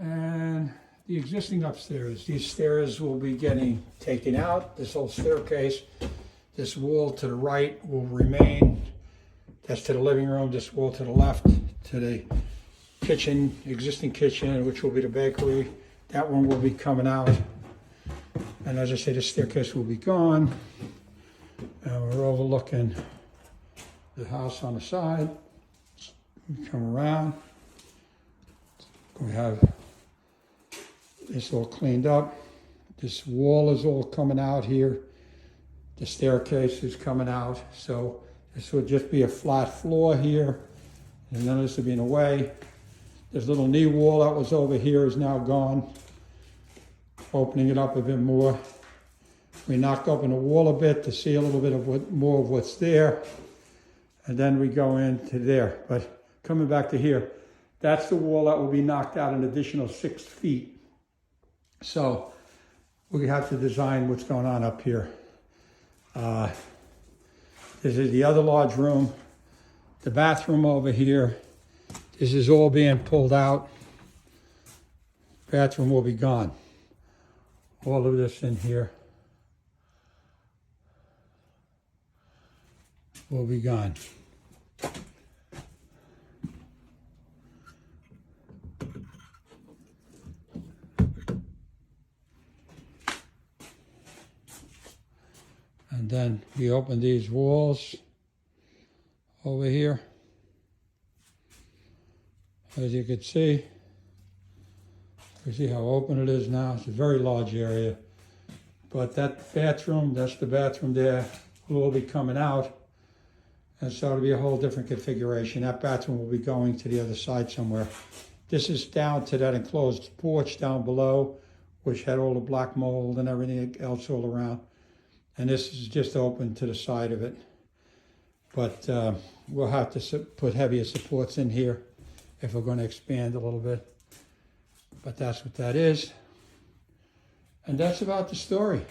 And the existing upstairs, these stairs will be getting taken out. This whole staircase, this wall to the right will remain. That's to the living room. This wall to the left to the kitchen, existing kitchen, which will be the bakery. That one will be coming out. And as I say, the staircase will be gone. And we're overlooking the house on the side. We come around. We have this all cleaned up. This wall is all coming out here. The staircase is coming out. So this would just be a flat floor here. And none of this will be in the way. This little knee wall that was over here is now gone. Opening it up a bit more. We knocked open the wall a bit to see a little bit of more of what's there. And then we go into there. But coming back to here, that's the wall that will be knocked out an additional 6 feet. So we have to design what's going on up here. This is the other large room. The bathroom over here. This is all being pulled out. Bathroom will be gone. All of this in here will be gone. And then we open these walls over here. As you can see, you see how open it is now. It's a very large area. But that bathroom, that's the bathroom there, will all be coming out. And so it'll be a whole different configuration. That bathroom will be going to the other side somewhere. This is down to that enclosed porch down below, which had all the black mold and everything else all around. And this is just open to the side of it. But we'll have to put heavier supports in here if we're going to expand a little bit. But that's what that is. And that's about the story.